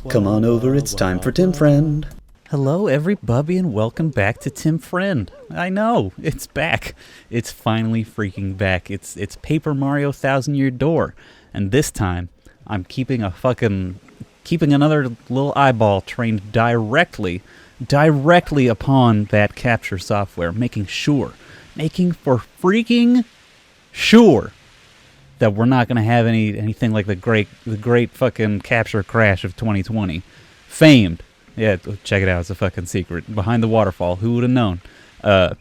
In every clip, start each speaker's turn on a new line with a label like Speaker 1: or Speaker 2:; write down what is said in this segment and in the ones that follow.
Speaker 1: Come on over, it's time for Tim Friend.
Speaker 2: Hello, everybody, and welcome back to Tim Friend. I know, it's back. It's finally freaking back. It's Paper Mario Thousand Year Door, and this time I'm keeping another little eyeball trained directly upon that capture software, making for freaking sure that we're not going to have anything like the great fucking capture crash of 2020. Famed. Yeah, check it out. It's a fucking secret. Behind the waterfall. Who would have known? But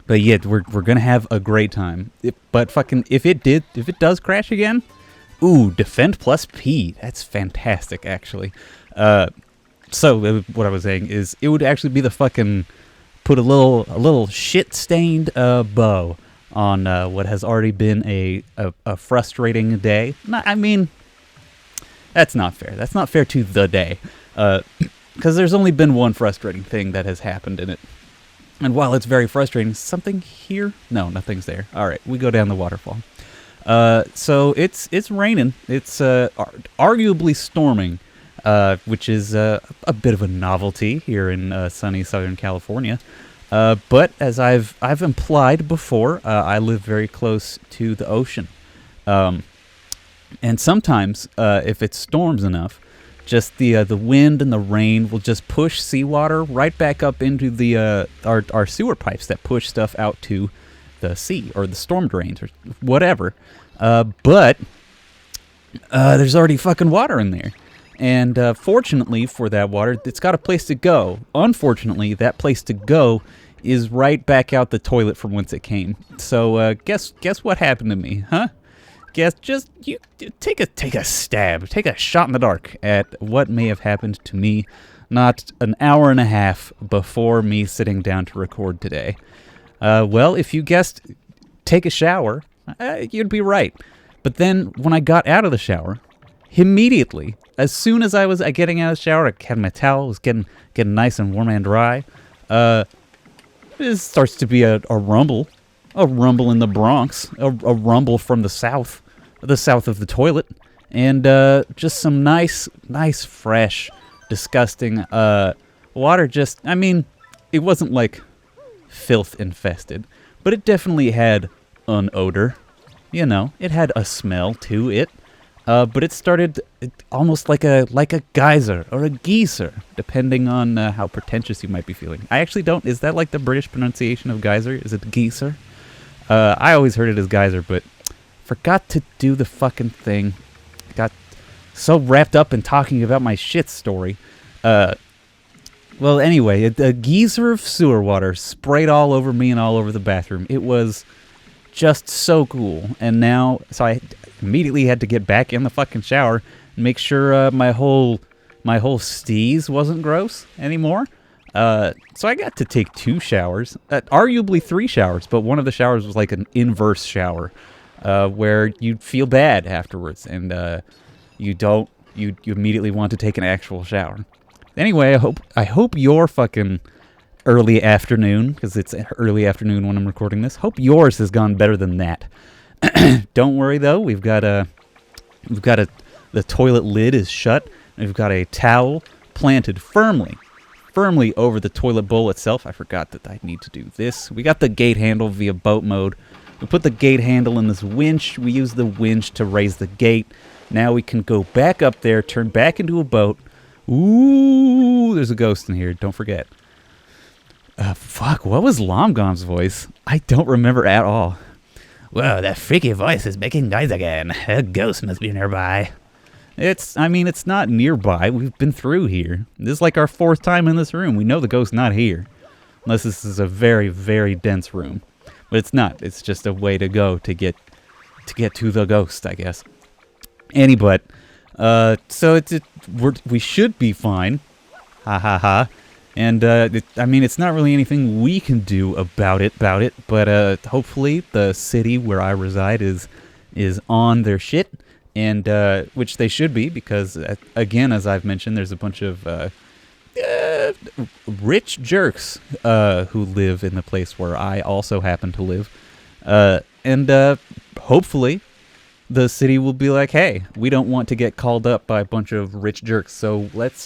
Speaker 2: yeah, we're going to have a great time. If it does crash again, ooh, defend plus P. That's fantastic, actually. So what I was saying is it would actually be the fucking put a little shit-stained bow on what has already been a frustrating day. I mean, that's not fair. That's not fair to the day. Because there's only been one frustrating thing that has happened in it. And while it's very frustrating, something here? No, nothing's there. All right, we go down the waterfall. So it's raining. It's arguably storming, which is a bit of a novelty here in sunny Southern California. But as I've implied before, I live very close to the ocean. And sometimes, if it storms enough, just the wind and the rain will just push seawater right back up into the our sewer pipes that push stuff out to the sea or the storm drains or whatever. But there's already fucking water in there. And fortunately for that water, it's got a place to go. Unfortunately, that place to go is right back out the toilet from whence it came. So guess what happened to me, huh? Just you take a stab, take a shot in the dark at what may have happened to me not an hour and a half before me sitting down to record today. Well, if you guessed take a shower, you'd be right. But then when I got out of the shower, immediately, as soon as I was getting out of the shower, I had my towel, was getting nice and warm and dry. It starts to be a rumble in the Bronx, a rumble from the south of the toilet, and just some nice, fresh, disgusting water. Just, I mean, it wasn't like filth infested, but it definitely had an odor. You know, it had a smell to it. But it started almost like a geyser or a geyser, depending on how pretentious you might be feeling. I actually don't. Is that like the British pronunciation of geyser? Is it geyser? I always heard it as geyser, but forgot to do the fucking thing. Got so wrapped up in talking about my shit story. Well, anyway, a geyser of sewer water sprayed all over me and all over the bathroom. It was just so cool. And now, so I immediately had to get back in the fucking shower and make sure my whole steez wasn't gross anymore. So I got to take 2 showers, arguably 3 showers, but one of the showers was like an inverse shower, where you'd feel bad afterwards, and you immediately want to take an actual shower. Anyway, I hope your fucking early afternoon, because it's early afternoon when I'm recording this, hope yours has gone better than that. Don't worry though, we've got the toilet lid is shut, and we've got a towel planted firmly over the toilet bowl itself. I forgot that I need to do this. We got the gate handle via boat mode. We put the gate handle in this winch. We use the winch to raise the gate. Now we can go back up there, turn back into a boat. Ooh, there's a ghost in here, don't forget. Fuck, what was Lomgom's voice? I don't remember at all. Whoa, that freaky voice is making noise again. A ghost must be nearby. It's not nearby. We've been through here. This is like our 4th time in this room. We know the ghost's not here. Unless this is a very, very dense room. But it's not. It's just a way to go to get to the ghost, I guess. Anyway, so we should be fine. Ha ha ha. And, it's not really anything we can do about it, but hopefully the city where I reside is on their shit, and which they should be, because, again, as I've mentioned, there's a bunch of rich jerks who live in the place where I also happen to live, and hopefully the city will be like, hey, we don't want to get called up by a bunch of rich jerks, so let's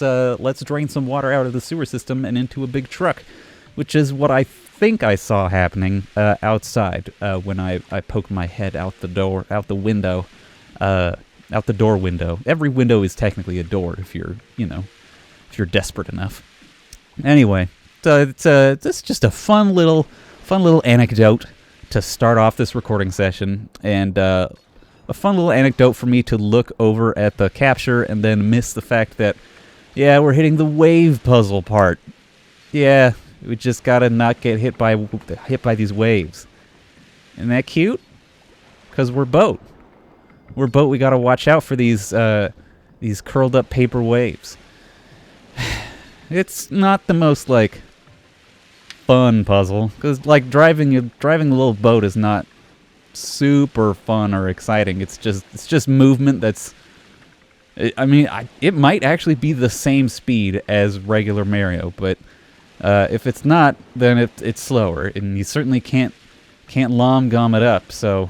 Speaker 2: drain some water out of the sewer system and into a big truck, which is what I think I saw happening outside when I poked my head out the door window. Every window is technically a door if you're desperate enough. Anyway, so it's just a fun little anecdote to start off this recording session, and a fun little anecdote for me to look over at the capture and then miss the fact that, yeah, we're hitting the wave puzzle part. Yeah, we just gotta not get hit by these waves. Isn't that cute? Because we're boat. We're boat. We gotta watch out for these curled up paper waves. It's not the most like fun puzzle, because like driving a little boat is not super fun or exciting. It's just movement that's, I mean, it might actually be the same speed as regular Mario, but if it's not, then it's slower, and you certainly can't lom-gom it up, so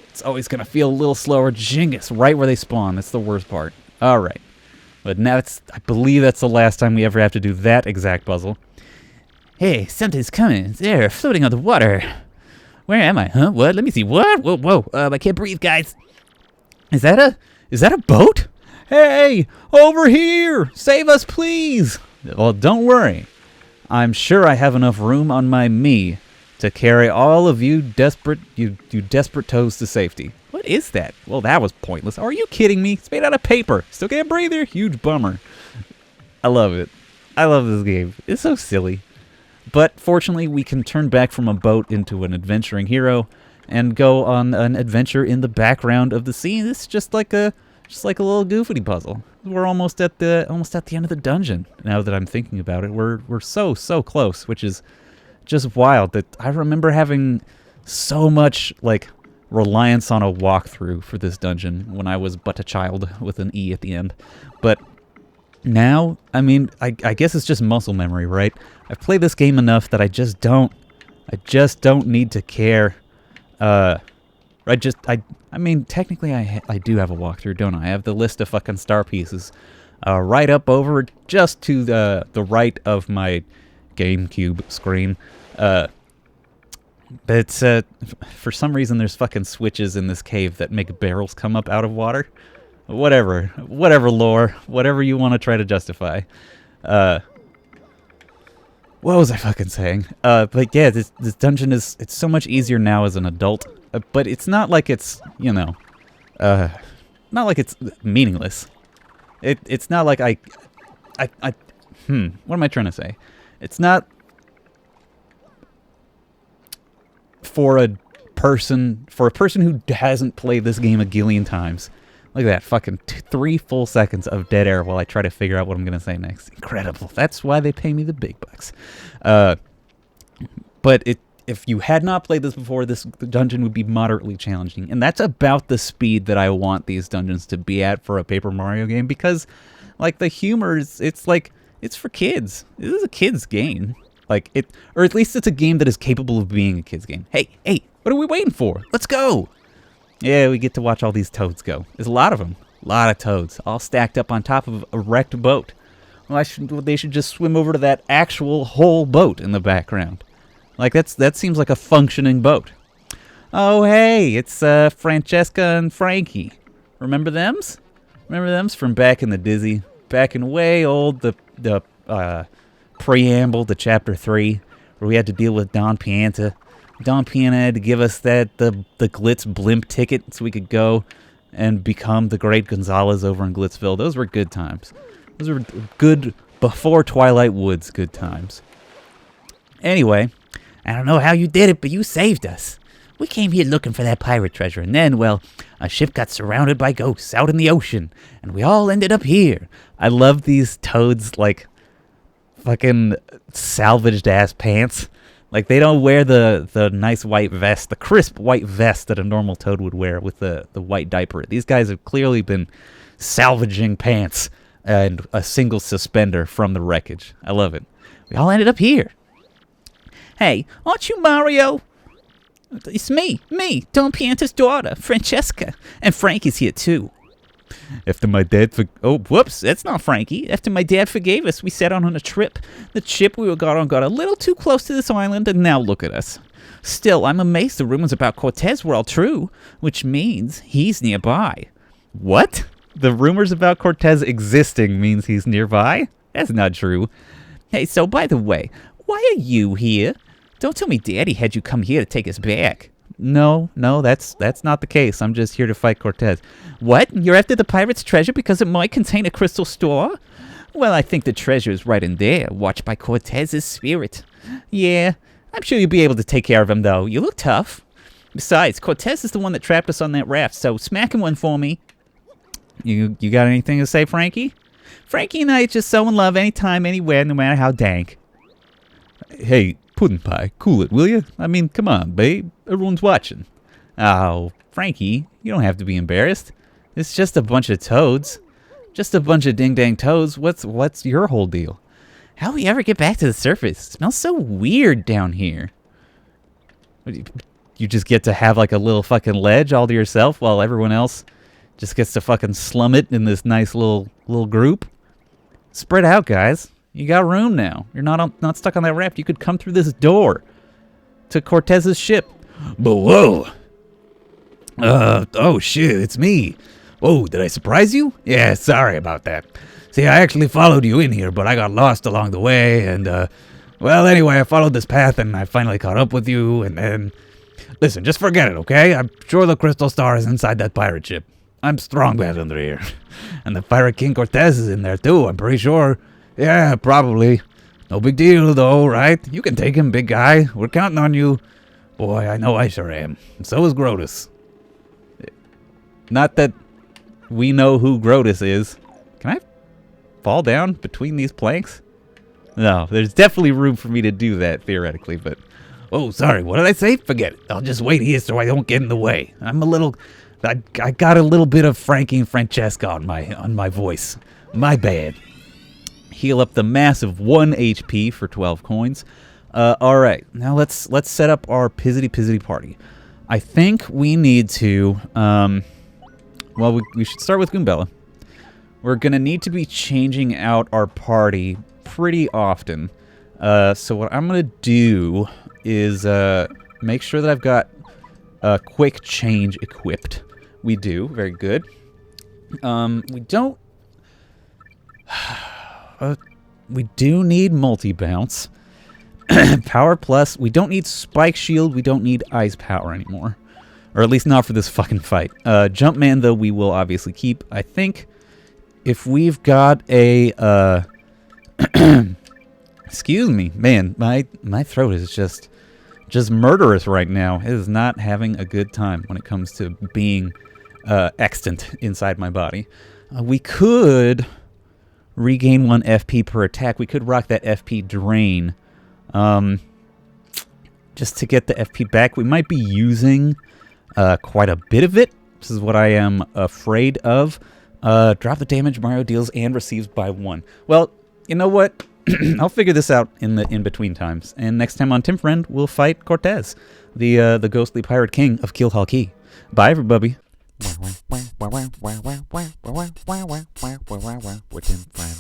Speaker 2: it's always gonna feel a little slower. Jingus, right where they spawn. That's the worst part. All right, but now I believe that's the last time we ever have to do that exact puzzle. Hey, something's coming. It's there, floating on the water. Where am I? Huh? What? Let me see. What? Whoa, whoa. I can't breathe, guys. Is that a boat? Hey, over here! Save us, please! Well, don't worry. I'm sure I have enough room on my me to carry all of you desperate toes to safety. What is that? Well, that was pointless. Are you kidding me? It's made out of paper. Still can't breathe here? Huge bummer. I love it. I love this game. It's so silly. But fortunately, we can turn back from a boat into an adventuring hero and go on an adventure in the background of the scene. It's just like a little goofy puzzle. We're almost at the end of the dungeon. Now that I'm thinking about it, we're so close, which is just wild. That I remember having so much like reliance on a walkthrough for this dungeon when I was but a child with an E at the end. But now, I mean, I guess it's just muscle memory, right? I've played this game enough that I just don't need to care. I mean, technically I do have a walkthrough, don't I? I have the list of fucking star pieces right up over just to the right of my GameCube screen. But for some reason there's fucking switches in this cave that make barrels come up out of water. Whatever lore, whatever you want to try to justify. What was I fucking saying? But yeah, this dungeon it's so much easier now as an adult. But it's not like it's, not like it's meaningless. It's not like what am I trying to say? It's not for a person who hasn't played this game a gillion times. Look at that, fucking 3 full seconds of dead air while I try to figure out what I'm going to say next. Incredible. That's why they pay me the big bucks. But if you had not played this before, the dungeon would be moderately challenging. And that's about the speed that I want these dungeons to be at for a Paper Mario game, because, like, the humor it's for kids. This is a kid's game. Or at least it's a game that is capable of being a kid's game. Hey, what are we waiting for? Let's go! Yeah, we get to watch all these toads go. There's a lot of them. A lot of toads, all stacked up on top of a wrecked boat. Well, they should just swim over to that actual whole boat in the background. Like, that seems like a functioning boat. Oh, hey, it's Francesca and Frankie. Remember thems? Remember thems from back in the Dizzy? Back in way old, the preamble to Chapter 3, where we had to deal with Don Pianta. Don Pianta had to give us the Glitz blimp ticket so we could go and become the great Gonzalez over in Glitzville. Those were good times. Those were good before Twilight Woods good times. Anyway, I don't know how you did it, but you saved us. We came here looking for that pirate treasure, and then, well, a ship got surrounded by ghosts out in the ocean, and we all ended up here. I love these toads, like, fucking salvaged-ass pants. Like, they don't wear the nice white vest, the crisp white vest that a normal toad would wear with the white diaper. These guys have clearly been salvaging pants and a single suspender from the wreckage. I love it. We all ended up here. Hey, aren't you Mario? It's me, Don Pianta's daughter, Francesca. And Frankie's here, too. After my dad oh, whoops, that's not Frankie. After my dad forgave us, we set out on a trip. The ship we got on got a little too close to this island, and now look at us. Still, I'm amazed the rumors about Cortez were all true, which means he's nearby. What? The rumors about Cortez existing means he's nearby? That's not true. Hey, so by the way, why are you here? Don't tell me Daddy had you come here to take us back. No, that's not the case. I'm just here to fight Cortez. What? You're after the pirate's treasure because it might contain a crystal store? Well, I think the treasure is right in there, watched by Cortez's spirit. Yeah, I'm sure you'll be able to take care of him, though. You look tough. Besides, Cortez is the one that trapped us on that raft, so smack him one for me. You got anything to say, Frankie? Frankie and I are just so in love anytime, anywhere, no matter how dank. Hey, Puddin' Pie, cool it, will you? I mean, come on, babe. Everyone's watching. Oh, Frankie, you don't have to be embarrassed. It's just a bunch of toads. Just a bunch of ding-dang toads. What's your whole deal? How do we ever get back to the surface? It smells so weird down here. You just get to have like a little fucking ledge all to yourself while everyone else just gets to fucking slum it in this nice little group? Spread out, guys. You got room now. You're not stuck on that raft. You could come through this door to Cortez's ship. But whoa. Oh shit, it's me. Whoa, did I surprise you? Yeah, sorry about that. See, I actually followed you in here, but I got lost along the way, and, well, anyway, I followed this path, and I finally caught up with you, and then... Listen, just forget it, okay? I'm sure the crystal star is inside that pirate ship. I'm strong bad under here. And the Pirate King Cortez is in there, too, I'm pretty sure. Yeah, probably. No big deal, though, right? You can take him, big guy. We're counting on you. Boy, I know I sure am. And so is Grotus. Not that we know who Grotus is. Can I fall down between these planks? No, there's definitely room for me to do that, theoretically, but... Oh, sorry, what did I say? Forget it. I'll just wait here so I don't get in the way. I got a little bit of Frankie and Francesca on my voice. My bad. Heal up the massive 1 HP for 12 coins. Alright, now let's set up our pizzity party. I think we need to... well, we should start with Goombella. We're going to need to be changing out our party pretty often. So what I'm going to do is make sure that I've got a quick change equipped. We do. Very good. We don't... we do need multi-bounce. Power plus. We don't need spike shield. We don't need ice power anymore. Or at least not for this fucking fight. Jumpman, though, we will obviously keep. I think if we've got a... excuse me. Man, my throat is just murderous right now. It is not having a good time when it comes to being extant inside my body. We could regain 1 FP per attack. We could rock that FP drain. Just to get the FP back. We might be using quite a bit of it. This is what I am afraid of. Drop the damage Mario deals and receives by 1. Well, you know what? I'll figure this out in the in-between times. And next time on Tim Friend, we'll fight Cortez, the ghostly pirate king of Keelhaul Key. Bye, everybody.
Speaker 3: We're Tim Friend.